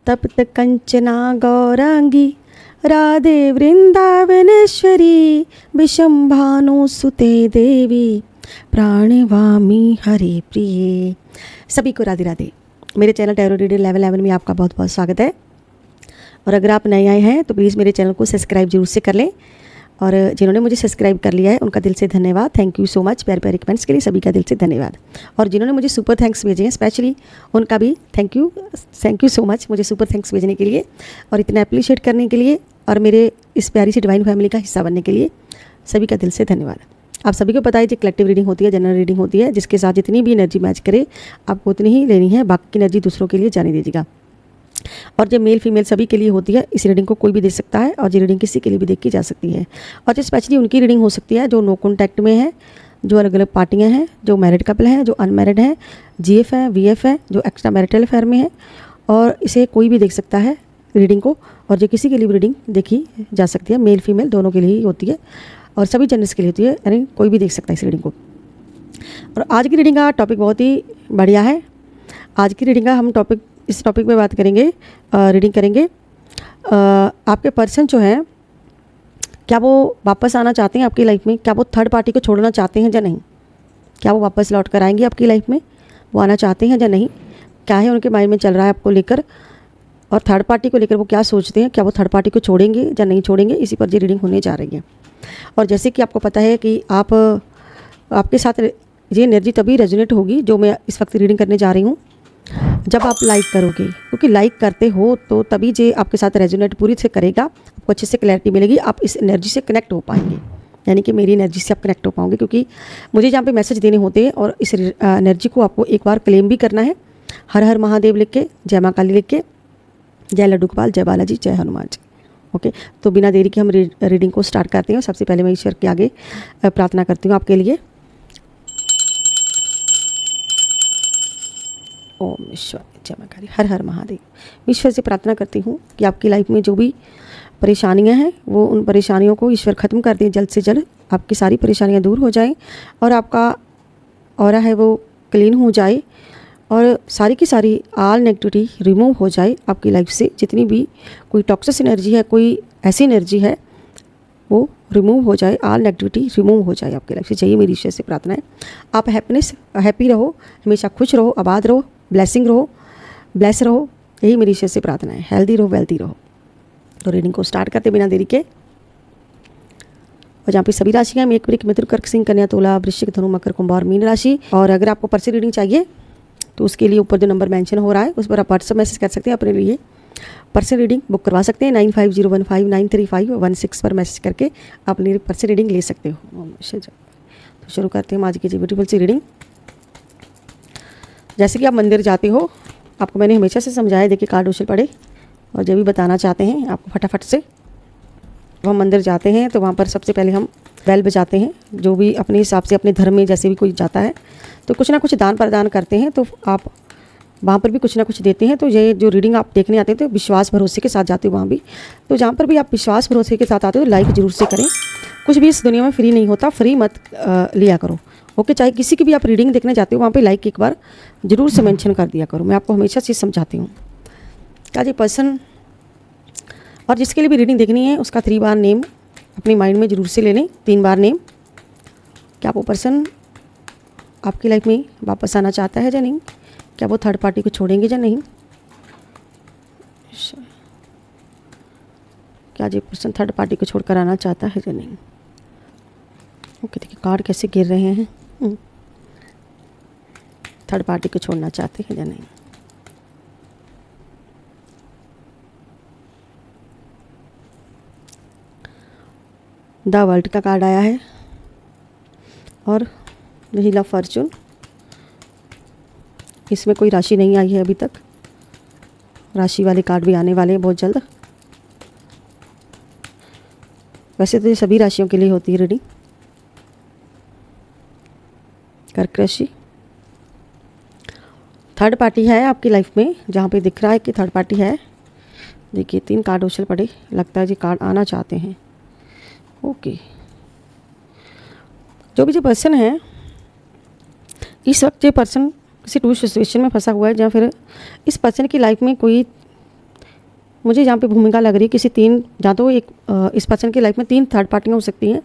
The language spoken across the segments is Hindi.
तप्त कंचना गौरांगी राधे वृंदावनेश्वरी विशंभानुसुते देवी प्राणवामी हरे प्रिय। सभी को राधे राधे। मेरे चैनल टैरो रीडिंग लेवल 11 में आपका बहुत बहुत स्वागत है। और अगर आप नए आए हैं तो प्लीज़ मेरे चैनल को सब्सक्राइब जरूर से कर लें। और जिन्होंने मुझे सब्सक्राइब कर लिया है उनका दिल से धन्यवाद। Thank you so much. प्यारे प्यारे कमेंट्स के लिए सभी का दिल से धन्यवाद। और जिन्होंने मुझे सुपर थैंक्स भेजे हैं स्पेशली उनका भी थैंक यू सो मच मुझे सुपर थैंक्स भेजने के लिए और इतना अप्रिशिएट करने के लिए और मेरे इस प्यारी सी डिवाइन फैमिली का हिस्सा बनने के लिए सभी का दिल से धन्यवाद। आप सभी को पता है कि कलेक्टिव रीडिंग होती है, जनरल रीडिंग होती है, जिसके साथ जितनी भी एनर्जी मैच करे आपको उतनी ही लेनी है, बाकी की एनर्जी दूसरों के लिए जाने दीजिएगा। और जब मेल फीमेल सभी के लिए होती है, इस रीडिंग को कोई भी दे सकता है और ये रीडिंग किसी के लिए भी देखी जा सकती है। और जो स्पेशली उनकी रीडिंग हो सकती है जो नो कॉन्टैक्ट में है, जो अलग अलग पार्टियां हैं, जो मैरिड कपल हैं, जो अनमैरिड हैं, जीएफ हैं, वीएफ हैं, जो एक्स्ट्रा मैरिटल अफेयर में है, और इसे कोई भी देख सकता है रीडिंग को। और जो किसी के लिए भी रीडिंग देखी जा सकती है, मेल फीमेल दोनों के लिए ही होती है और सभी जेंडर्स के लिए होती है, यानी कोई भी देख सकता है इस रीडिंग को। और आज की रीडिंग का टॉपिक बहुत ही बढ़िया है। आज की रीडिंग का हम इस टॉपिक पे बात करेंगे, रीडिंग करेंगे। आपके पर्सन जो है क्या वो वापस आना चाहते हैं आपकी लाइफ में, क्या वो थर्ड पार्टी को छोड़ना चाहते हैं या नहीं, क्या वो वापस लौट कर आएंगे आपकी लाइफ में, वो आना चाहते हैं या नहीं, क्या है उनके माइंड में चल रहा है आपको लेकर, और थर्ड पार्टी को लेकर वो क्या सोचते हैं, क्या वो थर्ड पार्टी को छोड़ेंगे या नहीं छोड़ेंगे, इसी पर ये रीडिंग होने जा रही है। और जैसे कि आपको पता है कि आपके साथ ये एनर्जी तभी रेजोनेट होगी जो मैं इस वक्त रीडिंग करने जा रही हूँ, जब आप लाइक करोगे, क्योंकि लाइक करते हो तो तभी जे आपके साथ रेजोनेट पूरी से करेगा, आपको अच्छे से क्लैरिटी मिलेगी, आप इस एनर्जी से कनेक्ट हो पाएंगे, यानी कि मेरी एनर्जी से आप कनेक्ट हो पाओगे। क्योंकि मुझे जहाँ पे मैसेज देने होते हैं और इस एनर्जी को आपको एक बार क्लेम भी करना है। हर हर महादेव लिख के, जय माँ काली लिख के, जय लड्डू गोपाल, जय बालाजी, जय हनुमान जी। ओके, तो बिना देरी के हम रीडिंग को स्टार्ट करते हैं। सबसे पहले मैं ईश्वर के आगे प्रार्थना करती हूँ आपके लिए। ओम ईश्वर जय मां काली, हर हर महादेव। ईश्वर से प्रार्थना करती हूँ कि आपकी लाइफ में जो भी परेशानियाँ हैं वो उन परेशानियों को ईश्वर ख़त्म कर दें, जल्द से जल्द आपकी सारी परेशानियाँ दूर हो जाएं और आपका ऑरा है वो क्लीन हो जाए और सारी की सारी आल नेगेटिविटी रिमूव हो जाए आपकी लाइफ से। जितनी भी कोई टॉक्सिक एनर्जी है, कोई ऐसी एनर्जी है, वो रिमूव हो जाए, आल नेगेटिविटी रिमूव हो जाए आपकी लाइफ से। चाहिए मेरी ईश्वर से प्रार्थना है। आप हैप्पी रहो, हमेशा खुश रहो, आबाद रहो, ब्लेसिंग रहो, ब्लेस रहो, यही मेरी ईश्वर से प्रार्थना है। हेल्दी रहो, वेल्दी रहो। तो रीडिंग को स्टार्ट करते बिना देरी के। और जहाँ पे सभी राशियाँ मेष, वृश्चिक, मिथुन, कर्क, सिंह, कन्या, तुला, वृश्चिक, धनु, मकर, कुंभ और मीन राशि। और अगर आपको पर्सनल रीडिंग चाहिए तो उसके लिए ऊपर जो नंबर मेंशन हो रहा है उस पर आप व्हाट्सएप मैसेज कर सकते हैं, अपने लिए पर्सनल रीडिंग बुक करवा सकते हैं। 9501593516 पर मैसेज करके आप मेरी पर्सनल रीडिंग ले सकते हो। तो शुरू करते हैं आज की ब्यूटीफुल सी रीडिंग। जैसे कि आप मंदिर जाते हो, आपको मैंने हमेशा से समझाया, देखिए कार्ड उछल पड़े, और जब भी बताना चाहते हैं आपको फटाफट से। जब हम मंदिर जाते हैं तो वहाँ पर सबसे पहले हम बेल बजाते हैं, जो भी अपने हिसाब से अपने धर्म में जैसे भी कोई जाता है तो कुछ ना कुछ दान प्रदान करते हैं, तो आप वहाँ पर भी कुछ ना कुछ देते हैं। तो ये जो रीडिंग आप देखने आते हैं तो विश्वास भरोसे के साथ जाते हो वहाँ भी। तो जहाँ पर भी आप विश्वास भरोसे के साथ आते हो लाइक ज़रूर से करें। कुछ भी इस दुनिया में फ्री नहीं होता, फ्री मत लिया करो। ओके, चाहे किसी की भी आप रीडिंग देखने जाते हो वहाँ पे लाइक एक बार जरूर से मेंशन कर दिया करो। मैं आपको हमेशा चीज़ समझाती हूँ। क्या जी पर्सन और जिसके लिए भी रीडिंग देखनी है उसका 3 बार नेम अपनी माइंड में जरूर से ले लें, 3 बार नेम। क्या वो पर्सन आपकी लाइफ में वापस आना चाहता है या नहीं, क्या वो थर्ड पार्टी को छोड़ेंगे या नहीं, क्या जी पर्सन थर्ड पार्टी को छोड़कर आना चाहता है या नहीं। ओके, देखिए कार्ड कैसे गिर रहे हैं। थर्ड पार्टी को छोड़ना चाहते हैं या नहीं। द वर्ल्ड का कार्ड आया है और व्हील ऑफ फॉर्चून। इसमें कोई राशि नहीं आई है अभी तक, राशि वाले कार्ड भी आने वाले हैं बहुत जल्द। वैसे तो ये सभी राशियों के लिए होती है रीडिंग। कर्क राशि, थर्ड पार्टी है आपकी लाइफ में, जहाँ पे दिख रहा है कि थर्ड पार्टी है। देखिए 3 कार्ड उछल पड़े, लगता है जी कार्ड आना चाहते हैं। ओके, जो भी जो पर्सन है इस वक्त, ये पर्सन किसी टू सिचुएशन में फंसा हुआ है, जहाँ फिर इस पर्सन की लाइफ में कोई मुझे यहाँ पे भूमिका लग रही है किसी तीन, जहाँ तो एक इस पर्सन की लाइफ में 3 थर्ड पार्टियाँ हो सकती हैं।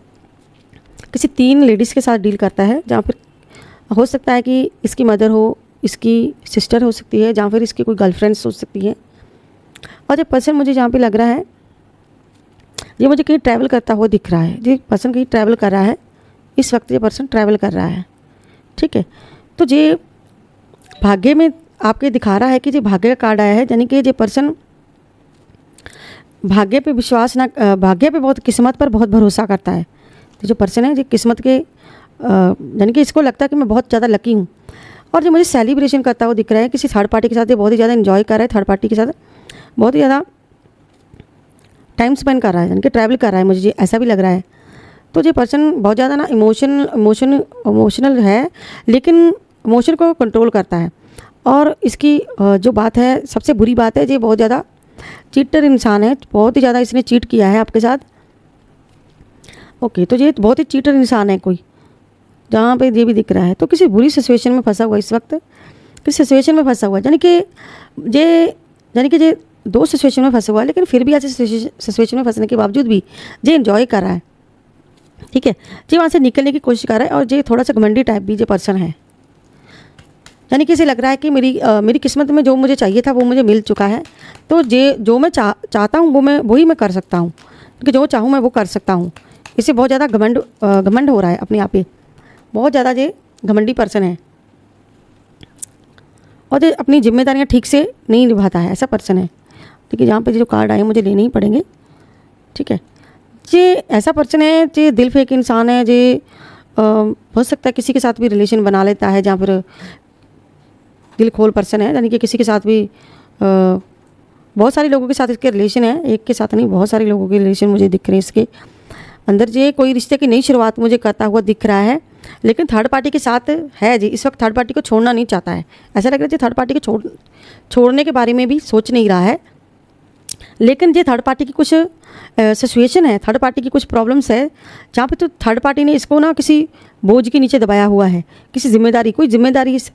किसी 3 लेडीज़ के साथ डील करता है, जहाँ फिर हो सकता है कि इसकी मदर हो, इसकी सिस्टर हो सकती है, जहाँ फिर इसकी कोई गर्लफ्रेंड्स हो सकती हैं। और जो पर्सन मुझे जहाँ पे लग रहा है, ये मुझे कहीं ट्रैवल करता हुआ दिख रहा है। ये पर्सन कहीं ट्रैवल कर रहा है, इस वक्त ये पर्सन ट्रैवल कर रहा है, ठीक है। तो ये भाग्य में आपके दिखा रहा है कि ये भाग्य का कार्ड आया है, यानी कि ये पर्सन भाग्य पे विश्वास ना, भाग्य पे बहुत, किस्मत पर बहुत भरोसा करता है। तो जो पर्सन है ये किस्मत के, यानी कि इसको लगता है कि मैं बहुत ज़्यादा लकी हूँ। और जो मुझे सेलिब्रेशन करता हुआ दिख रहा है किसी थर्ड पार्टी के साथ, ये बहुत ही ज़्यादा इन्जॉय कर रहा है, थर्ड पार्टी के साथ बहुत ही ज़्यादा टाइम स्पेंड कर रहा है, यानी कि ट्रैवल कर रहा है, मुझे ऐसा भी लग रहा है। तो ये पर्सन बहुत ज़्यादा ना इमोशनल है, लेकिन इमोशन को कंट्रोल करता है। और इसकी जो बात है, सबसे बुरी बात है, ये बहुत ज़्यादा चीटर इंसान है, बहुत ही ज़्यादा इसने चीट किया है आपके साथ। ओके, तो ये बहुत ही चीटर इंसान है कोई, जहाँ पे ये भी दिख रहा है। तो किसी बुरी सिचुएशन में फंसा हुआ, इस वक्त किसी सिचुएशन में फंसा हुआ है, यानी कि ये 2 सिचुएशन में फंसा हुआ है, लेकिन फिर भी ऐसे सिचुएशन में फंसने के बावजूद भी ये इन्जॉय कर रहा है, ठीक है। ये वहाँ से निकलने की कोशिश कर रहा है। और ये थोड़ा सा घमंडी टाइप भी ये पर्सन है, यानी कि इसे लग रहा है कि मेरी किस्मत में जो मुझे चाहिए था वो मुझे मिल चुका है। तो जो मैं चाहता हूँ वही मैं कर सकता हूँ, क्योंकि जो चाहूँ मैं वो कर सकता हूँ। इसे बहुत ज़्यादा घमंड हो रहा है अपने आप पे, बहुत ज़्यादा ये घमंडी पर्सन है। और ये अपनी जिम्मेदारियाँ ठीक से नहीं निभाता है, ऐसा पर्सन है। देखिए यहाँ पे जो कार्ड आए मुझे लेने ही पड़ेंगे, ठीक है। ये ऐसा पर्सन है, ये दिल फेंक इंसान है, ये हो सकता है किसी के साथ भी रिलेशन बना लेता है, जहाँ पर दिल खोल पर्सन है, यानी कि किसी के साथ भी बहुत सारे लोगों के साथ इसके रिलेशन है, एक के साथ नहीं, बहुत सारे लोगों के रिलेशन मुझे दिख रहे हैं इसके अंदर। ये कोई रिश्ते की नई शुरुआत मुझे करता हुआ दिख रहा है, लेकिन थर्ड पार्टी के साथ है जी। इस वक्त थर्ड पार्टी को छोड़ना नहीं चाहता है, ऐसा लग रहा है जी थर्ड पार्टी को छोड़ने के बारे में भी सोच नहीं रहा है। लेकिन ये थर्ड पार्टी की कुछ सिचुएशन है, थर्ड पार्टी की कुछ प्रॉब्लम्स है, जहाँ पे तो थर्ड पार्टी ने इसको ना किसी बोझ के नीचे दबाया हुआ है, किसी कोई जिम्मेदारी इस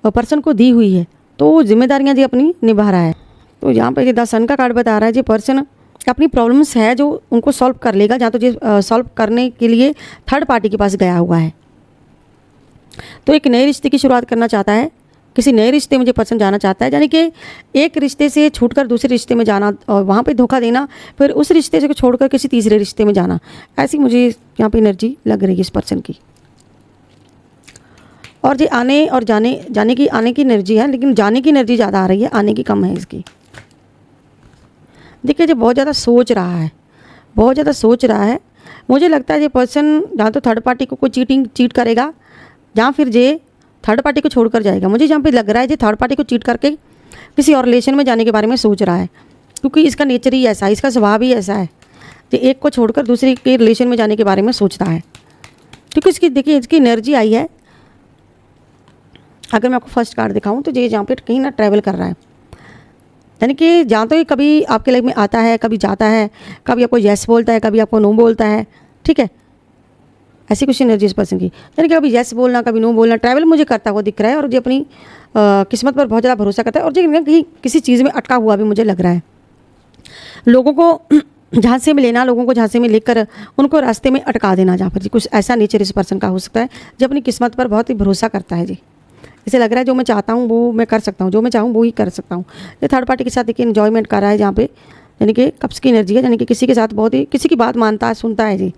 पर्सन को दी हुई है, तो जिम्मेदारियाँ जी अपनी निभा रहा है। तो यहाँ पे ये द सन का कार्ड बता रहा है, ये पर्सन अपनी प्रॉब्लम्स है जो उनको सॉल्व कर लेगा, जहाँ तो ये सॉल्व करने के लिए थर्ड पार्टी के पास गया हुआ है। तो एक नए रिश्ते की शुरुआत करना चाहता है, किसी नए रिश्ते में जो पर्सन जाना चाहता है, यानी कि एक रिश्ते से छूटकर दूसरे रिश्ते में जाना और वहाँ पे धोखा देना, फिर उस रिश्ते से छोड़कर किसी तीसरे रिश्ते में जाना, ऐसी मुझे यहाँ पे एनर्जी लग रही है इस पर्सन की। और ये आने और आने की एनर्जी है, लेकिन जाने की एनर्जी ज़्यादा आ रही है, आने की कम है इसकी। देखिए ये बहुत ज़्यादा सोच रहा है, मुझे लगता है ये पर्सन जहाँ तो थर्ड पार्टी को कोई चीट करेगा, जहाँ फिर ये थर्ड पार्टी को छोड़कर जाएगा। मुझे जहाँ पे लग रहा है ये थर्ड पार्टी को चीट करके किसी और रिलेशन में जाने के बारे में सोच रहा है, क्योंकि इसका नेचर ही ऐसा है, इसका स्वभाव ही ऐसा है, ये एक को छोड़कर दूसरे के रिलेशन में जाने के बारे में सोचता है। क्योंकि इसकी एनर्जी आई है। अगर मैं आपको फर्स्ट कार्ड दिखाऊं तो ये जहाँ पे कहीं ना ट्रैवल कर रहा है, यानी कि जहाँ तो ये कभी आपके लाइफ में आता है, कभी जाता है, कभी आपको यस बोलता है, कभी आपको नो बोलता है, ठीक है। ऐसी कुछ एनर्जी इस पर्सन की, यानी कि कभी यस बोलना, कभी नो बोलना, ट्रैवल मुझे करता हुआ दिख रहा है। और ये अपनी किस्मत पर बहुत ज़्यादा भरोसा करता है, और ये कहीं किसी चीज़ में अटका हुआ भी मुझे लग रहा है। लोगों को झांसे में लेना, लोगों को झांसे में लेकर उनको रास्ते में अटका देना, जहाँ पर जी कुछ ऐसा नेचर इस पर्सन का हो सकता है, जो अपनी किस्मत पर बहुत ही भरोसा करता है जी। इसे लग रहा है जो मैं चाहता हूँ वो मैं कर सकता हूँ, जो मैं चाहूँ वो ही कर सकता हूँ। ये थर्ड पार्टी के साथ देखिए इन्जॉयमेंट कर रहा है, जहाँ पे यानी कि कप्स की एनर्जी है, यानी कि किसी के साथ बहुत ही किसी की बात मानता है, सुनता है जी,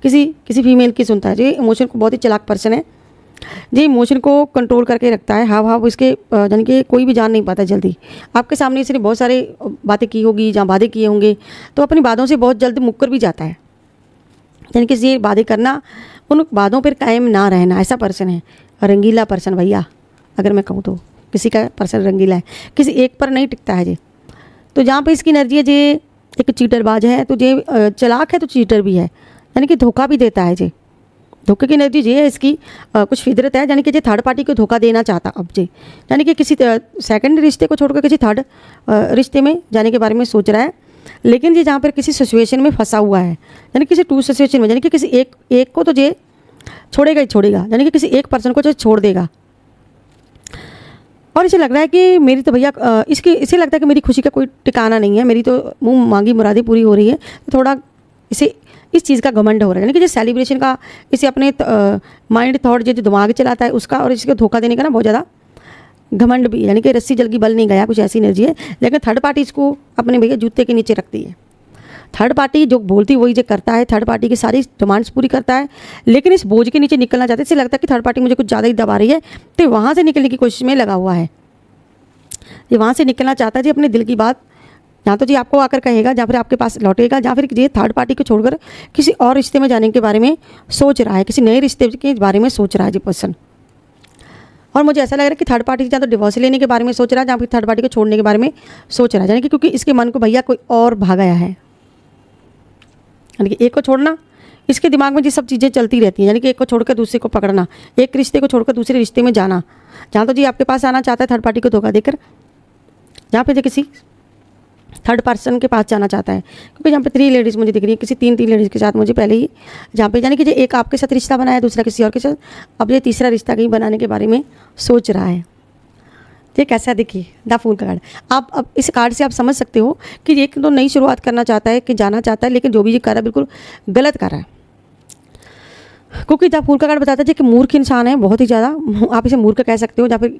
किसी फीमेल की सुनता है जी। इमोशन को बहुत ही चालाक पर्सन है जी, इमोशन को कंट्रोल करके रखता है। हाव इसके यानी कि कोई भी जान नहीं पाता जल्दी। आपके सामने इसने बहुत सारे बातें की होगी, जहाँ वादे किए होंगे, तो अपनी बातों से बहुत जल्द मुक्कर भी जाता है, यानी कि ये वादे करना, उन वादों पर कायम ना रहना, ऐसा पर्सन है। रंगीला पर्सन भैया, अगर मैं कहूँ तो किसी का पर्सन रंगीला है, किसी एक पर नहीं टिकता है जी। तो जहाँ पे इसकी एनर्जी है जी, एक चीटरबाज है, तो ये चालाक है तो चीटर भी है, यानी कि धोखा भी देता है जी। धोखे की एनर्जी ये है इसकी, कुछ फितरत है, यानी कि ये थर्ड पार्टी को धोखा देना चाहता अब जी, यानी कि किसी सेकंड रिश्ते को छोड़कर किसी थर्ड रिश्ते में जाने के बारे में सोच रहा है। लेकिन ये जहाँ पर किसी सिचुएशन में फंसा हुआ है, यानी किसी टू सिचुएशन में, यानी कि किसी एक को तो ये छोड़ेगा ही छोड़ेगा, यानी कि किसी एक पर्सन को जो छोड़ देगा। और इसे लग रहा है कि मेरी तो भैया इसे लगता है कि मेरी खुशी का कोई ठिकाना नहीं है, मेरी तो मुंह मांगी मुरादें पूरी हो रही है। तो थोड़ा इसे इस चीज़ का घमंड हो रहा है, यानी कि जो सेलिब्रेशन का इसे अपने माइंड थॉट जो दिमाग चलाता है उसका, और इसको धोखा देने का ना बहुत ज़्यादा घमंड भी, यानी कि रस्सी जल की बल नहीं गया, कुछ ऐसी एनर्जी है। लेकिन थर्ड पार्टी इसको अपने भैया जूते के नीचे रखती है। थर्ड पार्टी जो बोलती वही जो करता है, थर्ड पार्टी की सारी डिमांड्स पूरी करता है, लेकिन इस बोझ के नीचे निकलना चाहता है। इससे लगता है कि थर्ड पार्टी मुझे कुछ ज़्यादा ही दबा रही है, तो वहाँ से निकलने की कोशिश में लगा हुआ है। ये वहाँ से निकलना चाहता है जी अपने दिल की बात, या तो जी आपको आकर कहेगा, या फिर आपके पास लौटेगा, या फिर ये थर्ड पार्टी को छोड़कर किसी और रिश्ते में जाने के बारे में सोच रहा है, किसी नए रिश्ते के बारे में सोच रहा है जी पर्सन। और मुझे ऐसा लग रहा है कि थर्ड पार्टी या तो डिवोर्स लेने के बारे में सोच रहा है, या फिर थर्ड पार्टी को छोड़ने के बारे में सोच रहा है, यानी कि क्योंकि इसके मन को भैया कोई और भागाया है। यानी कि एक को छोड़ना, इसके दिमाग में ये सब चीज़ें चलती रहती हैं, यानी कि एक को छोड़कर दूसरे को पकड़ना, एक रिश्ते को छोड़कर दूसरे रिश्ते में जाना। जहाँ तो जी आपके पास आना चाहता है थर्ड पार्टी को धोखा देकर, जहाँ पे जो किसी थर्ड पर्सन के पास जाना चाहता है, क्योंकि यहाँ पे 3 लेडीज़ मुझे दिख रही है, किसी 3 लेडीज़ के साथ मुझे पहले ही, जहाँ पे यानी कि जो एक आपके साथ रिश्ता बनाया, दूसरा किसी और के साथ, अब ये तीसरा रिश्ता कहीं बनाने के बारे में सोच रहा है। ये कैसा देखिए द फूल का कार्ड। आप अब इस कार्ड से आप समझ सकते हो कि एक तो नई शुरुआत करना चाहता है, कि जाना चाहता है, लेकिन जो भी ये कर रहा है बिल्कुल गलत कर रहा है। क्योंकि द फूल का कार्ड बताता है कि मूर्ख इंसान है, बहुत ही ज़्यादा, आप इसे मूर्ख कह सकते हो, या फिर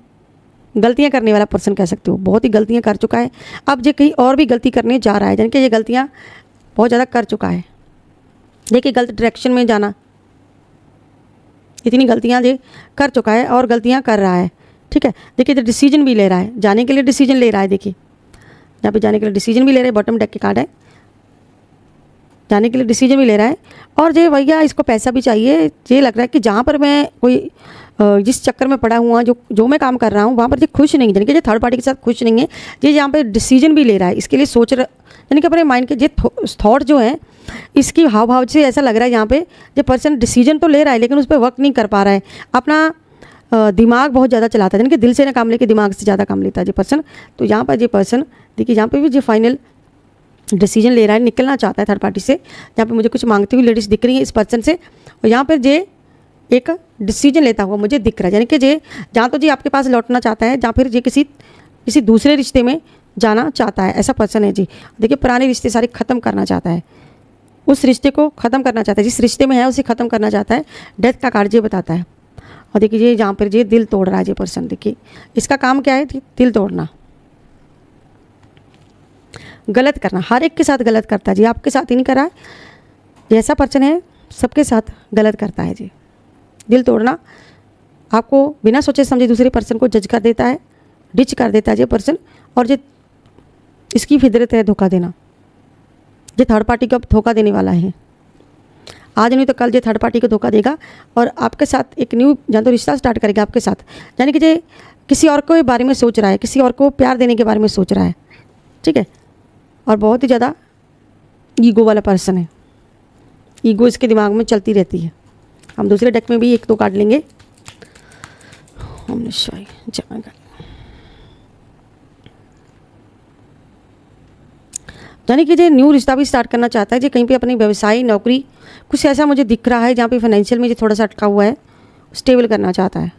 गलतियां करने वाला पर्सन कह सकते हो। बहुत ही गलतियां कर चुका है, अब ये कहीं और भी गलती करने जा रहा है, यानी कि ये गलतियां बहुत ज़्यादा कर चुका है। देखिए गलत डायरेक्शन में जाना, इतनी गलतियां ये कर चुका है और गलतियां कर रहा है। ठीक है, देखिए तो डिसीजन भी ले रहा है, जाने के लिए डिसीजन ले रहा है। देखिए यहाँ पे जाने के लिए डिसीजन भी ले रहा है, बॉटम डेक के कार्ड है, जाने के लिए डिसीजन भी ले रहा है। और ये भैया इसको पैसा भी चाहिए। ये लग रहा है कि जहाँ पर मैं कोई जिस चक्कर में पड़ा हुआ, जो मैं काम कर रहा हूँ वहाँ पर ये खुश नहीं, यानी कि ये थर्ड पार्टी के साथ खुश नहीं है। ये यहाँ पे डिसीजन भी ले रहा है, इसके लिए सोच रहा, यानी कि अपने माइंड के ये थॉट जो है, इसकी हाव भाव से ऐसा लग रहा है यहाँ पे ये पर्सन डिसीजन तो ले रहा है, लेकिन उस पर वर्क नहीं कर पा रहा है। अपना दिमाग बहुत ज़्यादा चलाता है, यानी कि दिल से ना काम लेके दिमाग से ज़्यादा काम लेता है ये पर्सन। तो यहाँ पर ये पर्सन देखिए यहाँ पे भी ये फाइनल डिसीजन ले रहा है, निकलना चाहता है थर्ड पार्टी से। यहाँ पे मुझे कुछ मांगती हुई लेडीज़ दिख रही है इस पर्सन से, और यहाँ पर ये एक डिसीजन लेता हुआ मुझे दिख रहा है, यानी कि ये जहाँ तो जी आपके पास लौटना चाहता है, जहाँ फिर ये किसी दूसरे रिश्ते में जाना चाहता है, ऐसा पर्सन है जी। देखिए पुराने रिश्ते सारे ख़त्म करना चाहता है, उस रिश्ते को ख़त्म करना चाहता है, जिस रिश्ते में है उसे ख़त्म करना चाहता है। डेथ का कार्ड ये बताता है। और देखिए ये जहाँ पर ये दिल तोड़ रहा है ये पर्सन, देखिए इसका काम क्या है, दिल तोड़ना, गलत करना, हर एक के साथ गलत करता है जी, आपके साथ ही नहीं करा है। जैसा पर्सन है सबके साथ गलत करता है जी। दिल तोड़ना, आपको बिना सोचे समझे दूसरे पर्सन को जज कर देता है, डिच कर देता है ये पर्सन। और ये इसकी फितरत है धोखा देना, ये थर्ड पार्टी को धोखा देने वाला है। आज नहीं तो कल ये थर्ड पार्टी को धोखा देगा और आपके साथ एक न्यू या तो रिश्ता स्टार्ट करेगा आपके साथ, यानी कि ये किसी और के बारे में सोच रहा है, किसी और को प्यार देने के बारे में सोच रहा है। ठीक है, और बहुत ही ज़्यादा ईगो वाला पर्सन है, ईगो इसके दिमाग में चलती रहती है। हम दूसरे डेक में भी 1-2 कार्ड लेंगे। यानी कि ये न्यू रिश्ता भी स्टार्ट करना चाहता है, जो कहीं पे अपनी व्यवसाय नौकरी कुछ ऐसा मुझे दिख रहा है जहाँ पे फाइनेंशियल में जो थोड़ा सा अटका हुआ है, स्टेबल करना चाहता है।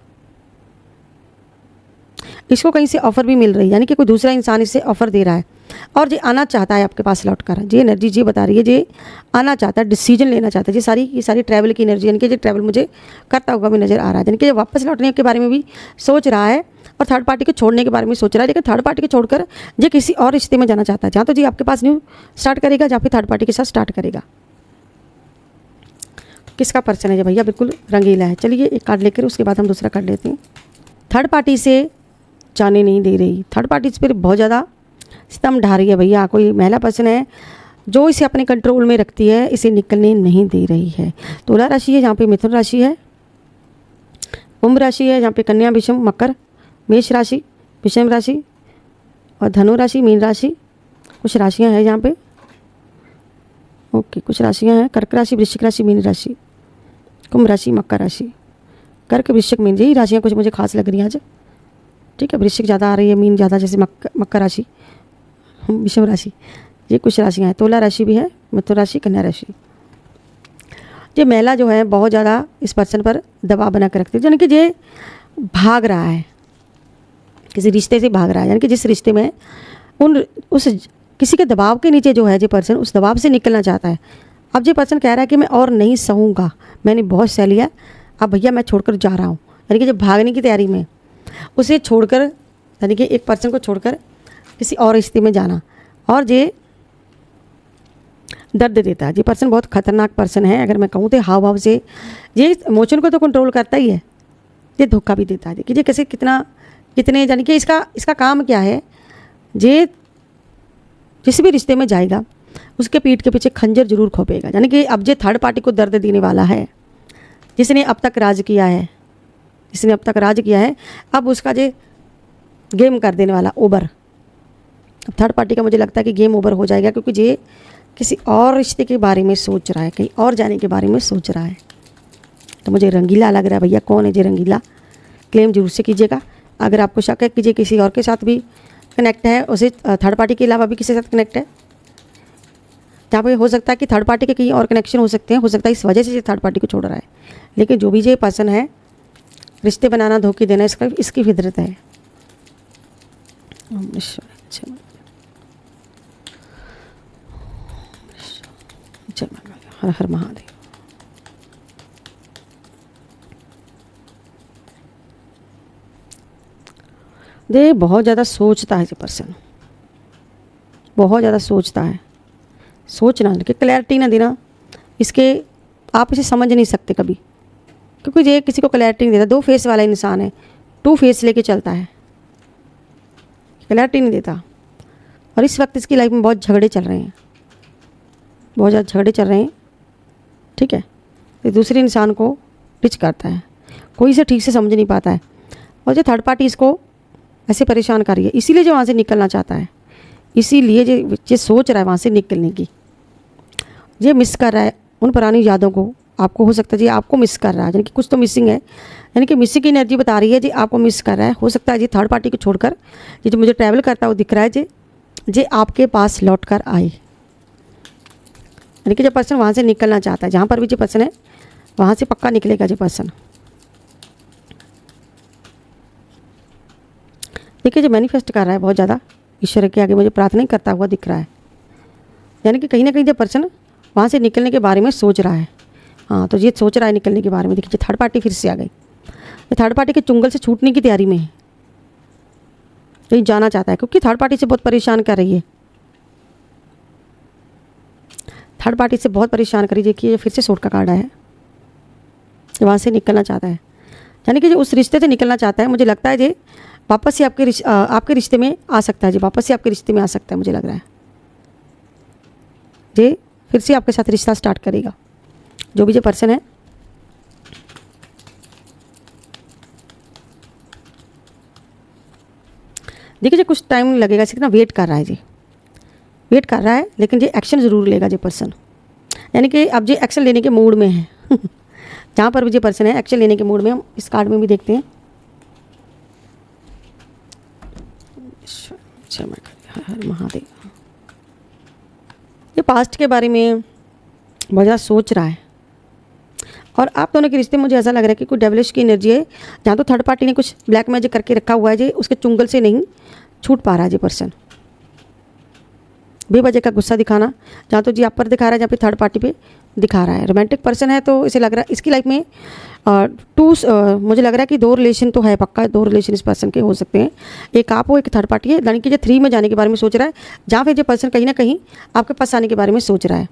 इसको कहीं से ऑफ़र भी मिल रही है, यानी कि कोई दूसरा इंसान इसे ऑफ़र दे रहा है और ये आना चाहता है आपके पास लौट कर। ये एनर्जी ये बता रही है, ये आना चाहता है, डिसीजन लेना चाहता है। ये सारी ट्रैवल की एनर्जी, यानी कि ये ट्रैवल मुझे करता हुआ भी नज़र आ रहा है, यानी कि ये वापस लौटने के बारे में भी सोच रहा है और थर्ड पार्टी को छोड़ने के बारे में सोच रहा है। लेकिन थर्ड पार्टी को छोड़कर ये किसी और रिश्ते में जाना चाहता है, जहाँ तो जी आपके पास न्यू स्टार्ट करेगा, जहाँ फिर थर्ड पार्टी के साथ स्टार्ट करेगा। किसका पर्सन है भैया, बिल्कुल रंगीला है। चलिए एक कार्ड लेकर उसके बाद हम दूसरा कार्ड लेते हैं। थर्ड पार्टी से जाने नहीं दे रही, थर्ड पार्टी इस पर बहुत ज़्यादा स्तंभ ढा रही है भैया। कोई महिला पर्सन है जो इसे अपने कंट्रोल में रखती है, इसे निकलने नहीं दे रही है। तुला राशि है, जहाँ पे मिथुन राशि है, कुंभ राशि है, जहाँ पे कन्या, विषम, मकर, मेष राशि, विषम राशि और धनु राशि, मीन राशि। कुछ राशियाँ हैं यहाँ पे, ओके, कुछ राशियाँ हैं कर्क राशि, वृश्चिक राशि, मीन राशि, कुंभ राशि, मकर राशि, कर्क, वृश्चिक, मीन। यही राशियाँ कुछ मुझे खास लग रही हैं आज। ठीक है, वृश्चिक ज़्यादा आ रही है, मीन ज़्यादा, जैसे मकर राशि, विषम राशि, ये कुछ राशियाँ हैं। तुला राशि भी है, मिथुन राशि, कन्या राशि। ये महिला जो है बहुत ज़्यादा इस पर्सन पर दबाव बना कर रखती है, यानी कि ये भाग रहा है, किसी रिश्ते से भाग रहा है, यानी कि जिस रिश्ते में उस किसी के दबाव के नीचे जो है जो पर्सन उस दबाव से निकलना चाहता है। अब जो पर्सन कह रहा है कि मैं और नहीं सहूँगा, मैंने बहुत सह लिया, अब भैया मैं छोड़कर जा रहा हूँ, यानी कि जब भागने की तैयारी में उसे छोड़कर, यानी कि एक पर्सन को छोड़कर किसी और रिश्ते में जाना, और ये दर्द देता है। ये पर्सन बहुत खतरनाक पर्सन है, अगर मैं कहूँ तो हाव भाव से ये इमोशन को तो कंट्रोल करता ही है, ये धोखा भी देता है। देखिए ये कैसे कितने यानी कि इसका काम क्या है, ये जिस भी रिश्ते में जाएगा उसके पीठ के पीछे खंजर जरूर खोपेगा, यानी कि अब ये थर्ड पार्टी को दर्द देने वाला है, जिसने अब तक राज किया है, अब उसका जो गेम कर देने वाला ओवर। अब थर्ड पार्टी का मुझे लगता है कि गेम ओवर हो जाएगा, क्योंकि ये किसी और रिश्ते के बारे में सोच रहा है, कहीं और जाने के बारे में सोच रहा है। तो मुझे रंगीला लग रहा है। भैया कौन है ये रंगीला, क्लेम जरूर से कीजिएगा। अगर आपको शक है कीजिए किसी और के साथ भी कनेक्ट है, उसे थर्ड पार्टी के अलावा भी किसी के साथ कनेक्ट है, जहाँ पे हो सकता है कि थर्ड पार्टी के कहीं और कनेक्शन हो सकते हैं, हो सकता है इस वजह से ये थर्ड पार्टी को छोड़ रहा है। लेकिन जो भी ये पर्सन है, रिश्ते बनाना धोखे देना इसकी फितरत है। हर हर महादेव। दे बहुत ज़्यादा सोचता है ये पर्सन, बहुत ज़्यादा सोचता है। सोचना कि क्लैरिटी ना देना, इसके आप इसे समझ नहीं सकते कभी, क्योंकि ये किसी को क्लैरिटी नहीं देता। दो फेस वाला इंसान है, टू फेस लेके चलता है, क्लैरिटी नहीं देता। और इस वक्त इसकी लाइफ में बहुत झगड़े चल रहे हैं, बहुत ज़्यादा झगड़े चल रहे हैं। ठीक है, ये दूसरे इंसान को टिच करता है, कोई इसे ठीक से समझ नहीं पाता है, और जो थर्ड पार्टी इसको ऐसे परेशान कर रही है, इसीलिए जो वहाँ से निकलना चाहता है, इसीलिए ये सोच रहा है वहाँ से निकलने की। ये मिस कर रहा है उन पुरानी यादों को। आपको हो सकता है जी आपको मिस कर रहा है, यानी कि कुछ तो मिसिंग है, यानी कि मिसिंग की एनर्जी बता रही है जी आपको मिस कर रहा है। हो सकता है जी थर्ड पार्टी को छोड़कर ये जो मुझे ट्रैवल करता है वो दिख रहा है जी आपके पास लौट कर आए, यानी कि जो पर्सन वहाँ से निकलना चाहता है, जहाँ पर भी जो पर्सन है वहाँ से पक्का निकलेगा जो पर्सन। देखिए जो मैनिफेस्ट कर रहा है बहुत ज़्यादा, ईश्वर के आगे मुझे प्रार्थना करता हुआ दिख रहा है, यानी कि कहीं ना कहीं जो पर्सन वहाँ से निकलने के बारे में सोच रहा है। हाँ, तो ये सोच रहा है निकलने के बारे में। देखिए थर्ड पार्टी फिर से आ गई, ये थर्ड पार्टी के चुंगल से छूटने की तैयारी में है, तो ये जाना चाहता है, क्योंकि थर्ड पार्टी से बहुत परेशान कर रही है, थर्ड पार्टी से बहुत परेशान करी। देखिए ये फिर से सोट का कार्ड आया है, वहाँ से निकलना चाहता है, यानी कि जो उस रिश्ते से निकलना चाहता है। मुझे लगता है ये वापस से आपके रिश्ते में आ सकता है, जी वापस से आपके रिश्ते में आ सकता है। मुझे लग रहा है ये फिर से आपके साथ रिश्ता स्टार्ट करेगा, जो भी जो पर्सन है। देखिए कुछ टाइम लगेगा, कितना वेट कर रहा है जी, वेट कर रहा है, लेकिन ये एक्शन ज़रूर लेगा ये पर्सन, यानी कि अब ये एक्शन लेने के मूड में है। जहाँ पर भी ये पर्सन है एक्शन लेने के मूड में। हम इस कार्ड में भी देखते हैं, हर हर महादेव। ये पास्ट के बारे में बहुत ज़्यादा सोच रहा है, और आप दोनों के रिश्ते में मुझे ऐसा लग रहा है कि कोई डेविलिश की एनर्जी है, जहाँ तो थर्ड पार्टी ने कुछ ब्लैक मैजिक करके रखा हुआ है, जो उसके चुंगल से नहीं छूट पा रहा है ये पर्सन। बेवजह का गुस्सा दिखाना, जहाँ तो जी आप पर दिखा रहा है, जहाँ पे थर्ड पार्टी पे दिखा रहा है। रोमांटिक पर्सन है, तो इसे लग रहा है इसकी लाइफ में मुझे लग रहा है कि दो रिलेशन तो है पक्का, दो रिलेशन इस पर्सन के हो सकते हैं, एक आप हो एक थर्ड पार्टी है, यानी कि जो 3 में जाने के बारे में सोच रहा है, जहाँ फिर जो पर्सन कहीं ना कहीं आपके पास आने के बारे में सोच रहा है।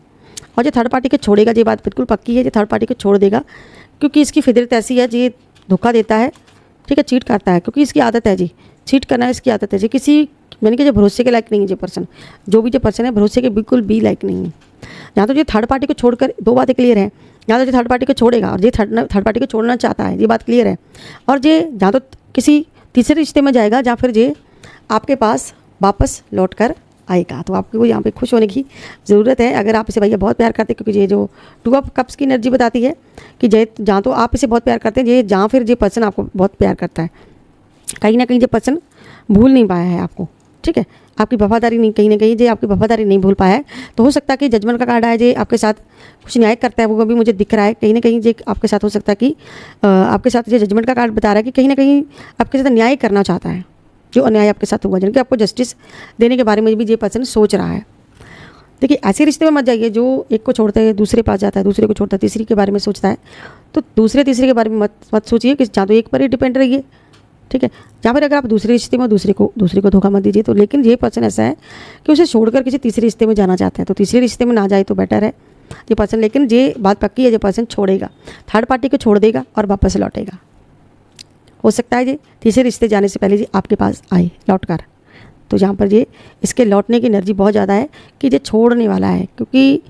और जो थर्ड पार्टी को छोड़ेगा, ये बात बिल्कुल पक्की है, जो थर्ड पार्टी को छोड़ देगा, क्योंकि इसकी फितरत ऐसी है, ये धोखा देता है, ठीक है, चीट करता है, क्योंकि इसकी आदत है जी, चीट करना इसकी आदत है जी। किसी यानी कि जो भरोसे के लायक नहीं है जो पर्सन, जो भी जो पर्सन है भरोसे के बिल्कुल भी लायक नहीं है। यहाँ तो जो थर्ड पार्टी को छोड़कर, 2 बातें क्लियर है, यहाँ तो जो थर्ड पार्टी को छोड़ेगा और ये थर्ड पार्टी को छोड़ना चाहता है, ये बात क्लियर है। और ये जहाँ तो किसी तीसरे रिश्ते में जाएगा, जहाँ फिर ये आपके पास वापस लौट कर आएगा, तो आपको यहाँ पे खुश होने की ज़रूरत है। अगर आप इसे भैया बहुत प्यार करते हैं, क्योंकि ये जो 2 ऑफ कप्स की एनर्जी बताती है कि जहाँ तो आप इसे बहुत प्यार करते हैं, ये जहाँ फिर ये पर्सन आपको बहुत प्यार करता है, कहीं ना कहीं ये पर्सन भूल नहीं पाया है आपको, ठीक है, आपकी वफादारी नहीं, कहीं ना कहीं जो आपकी वफादारी नहीं भूल पाया है। तो हो सकता है कि जजमेंट का कार्ड आए, जो आपके साथ कुछ न्याय करता है, वो भी मुझे दिख रहा है, कहीं ना कहीं जो आपके साथ हो सकता है कि आपके साथ जो जजमेंट का कार्ड बता रहा है कि कहीं ना कहीं आपके साथ न्याय करना चाहता है, जो अन्याय आपके साथ हुआ, यानी कि आपको जस्टिस देने के बारे में भी ये पर्सन सोच रहा है। देखिए ऐसे रिश्ते में मत जाइए जो एक को छोड़ता है दूसरे पास जाता है, दूसरे को छोड़ता है तीसरी के बारे में सोचता है। तो दूसरे तीसरे के बारे में मत सोचिए कि जहाँ तो एक पर ही डिपेंड रहिए, ठीक है। जहाँ पर अगर आप दूसरे रिश्ते में दूसरे को धोखा मत दीजिए। तो लेकिन ये पर्सन ऐसा है कि उसे छोड़कर किसी तीसरे रिश्ते में जाना चाहता है, तो तीसरे रिश्ते में ना जाए तो बेटर है ये पर्सन। लेकिन ये बात पक्की है, ये पर्सन छोड़ेगा, थर्ड पार्टी को छोड़ देगा और वापस लौटेगा। हो सकता है ये तीसरे रिश्ते जाने से पहले जी आपके पास आए लौट कर। तो जहाँ पर ये इसके लौटने की एनर्जी बहुत ज़्यादा है कि ये छोड़ने वाला है, क्योंकि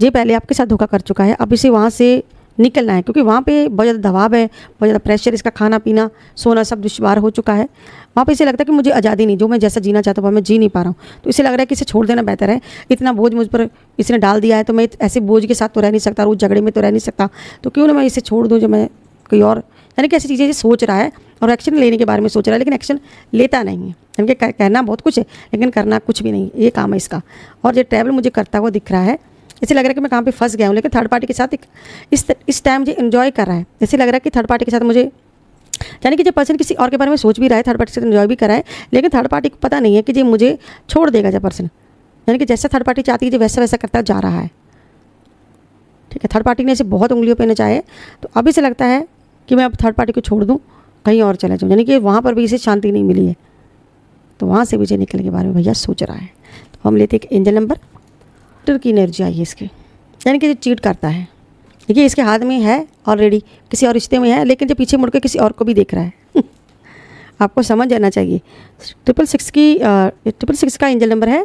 ये पहले आपके साथ धोखा कर चुका है। अब इसे वहाँ से निकलना है, क्योंकि वहाँ पे बहुत ज़्यादा दबाव है, बहुत ज़्यादा प्रेशर, इसका खाना पीना सोना सब दुश्वार हो चुका है। वहाँ पे इसे लगता है कि मुझे आज़ादी नहीं, जो मैं जैसा जीना चाहता हूँ मैं जी नहीं पा रहा हूँ। तो इसे लग रहा है कि इसे छोड़ देना बेहतर है। इतना बोझ मुझ पर इसने डाल दिया है, तो मैं ऐसे बोझ के साथ तो रह नहीं सकता, रोज़ झगड़े में तो रह नहीं सकता, तो क्यों ना मैं इसे छोड़ दूँ, जो मैं कोई और, यानी कि ऐसी चीज़ें ये सोच रहा है और एक्शन लेने के बारे में सोच रहा है, लेकिन एक्शन लेता नहीं है। यानी कि कहना बहुत कुछ है लेकिन करना कुछ भी नहीं, ये काम है इसका। और ये ट्रैवल मुझे करता हुआ दिख रहा है, इसे लग रहा है कि मैं कहाँ पे फंस गया हूँ। लेकिन थर्ड पार्टी के साथ इस टाइम मुझे एंजॉय कर रहा है। ऐसे लग रहा है कि थर्ड पार्टी के साथ मुझे, यानी कि जो पर्सन किसी और के बारे में सोच भी रहा है, थर्ड पार्टी के साथ एंजॉय भी कर रहा है, लेकिन थर्ड पार्टी को पता नहीं है कि ये मुझे छोड़ देगा जो पर्सन। यानी कि जैसा थर्ड पार्टी चाहती है वैसा वैसा करता जा रहा है, ठीक है। थर्ड पार्टी ने इसे बहुत उंगलियों पर नचाया है, तो अब इसे लगता है कि मैं अब थर्ड पार्टी को छोड़ दूँ, कहीं और चला जाऊँ। यानी कि वहाँ पर भी इसे शांति नहीं मिली है, तो वहाँ से भी इसे निकलने के बारे में भैया सोच रहा है। तो हम लेते एक एंजल नंबर की एनर्जी आई है इसके, यानी कि जो चीट करता है। देखिए इसके हाथ में है ऑलरेडी, किसी और रिश्ते में है, लेकिन जो पीछे मुड़ के किसी और को भी देख रहा है आपको समझ जाना चाहिए। 666 का एंजल नंबर है।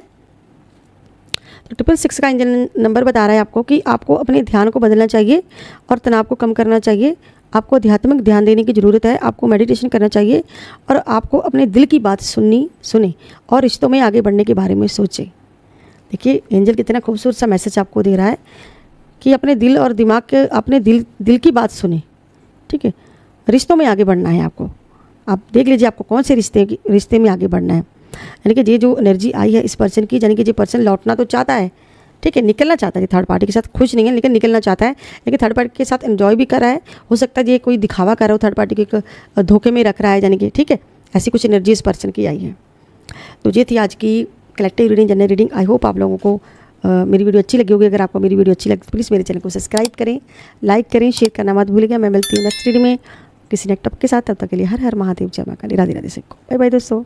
तो 666 का एंजल नंबर बता रहा है आपको कि आपको अपने ध्यान को बदलना चाहिए और तनाव को कम करना चाहिए। आपको आध्यात्मिक ध्यान देने की ज़रूरत है, आपको मेडिटेशन करना चाहिए और आपको अपने दिल की बात सुने और रिश्तों में आगे बढ़ने के बारे में सोचें। देखिए एंजल कितना खूबसूरत सा मैसेज आपको दे रहा है कि अपने दिल और दिमाग के, अपने दिल की बात सुने, ठीक है। रिश्तों में आगे बढ़ना है आपको। आप देख लीजिए आपको कौन से रिश्ते में आगे बढ़ना है। यानी कि ये जो एनर्जी आई है इस पर्सन की, यानी कि ये पर्सन लौटना तो चाहता है, ठीक है, निकलना चाहता है। थर्ड पार्टी के साथ खुश नहीं है लेकिन निकलना चाहता है, लेकिन थर्ड पार्टी के साथ एंजॉय भी कर रहा है। हो सकता है ये कोई दिखावा कर रहा हो, थर्ड पार्टी के धोखे में रख रहा है, यानी कि ठीक है, ऐसी कुछ एनर्जी इस पर्सन की आई है। तो ये थी आज की collective reading, general reading. I hope आप लोगों को मेरी वीडियो अच्छी लगी होगी। अगर आपको मेरी वीडियो अच्छी लगी तो प्लीज़ मेरे चैनल को सब्सक्राइब करें, लाइक करें, शेयर करना मत भूलिएगा। मैं मिलती हूँ नेक्स्ट वीडियो में किसी नेक्स्ट टॉपिक के साथ। तब तक के लिए हर हर महादेव, जय मां काली, राधे राधे। बाय बाय दोस्तों।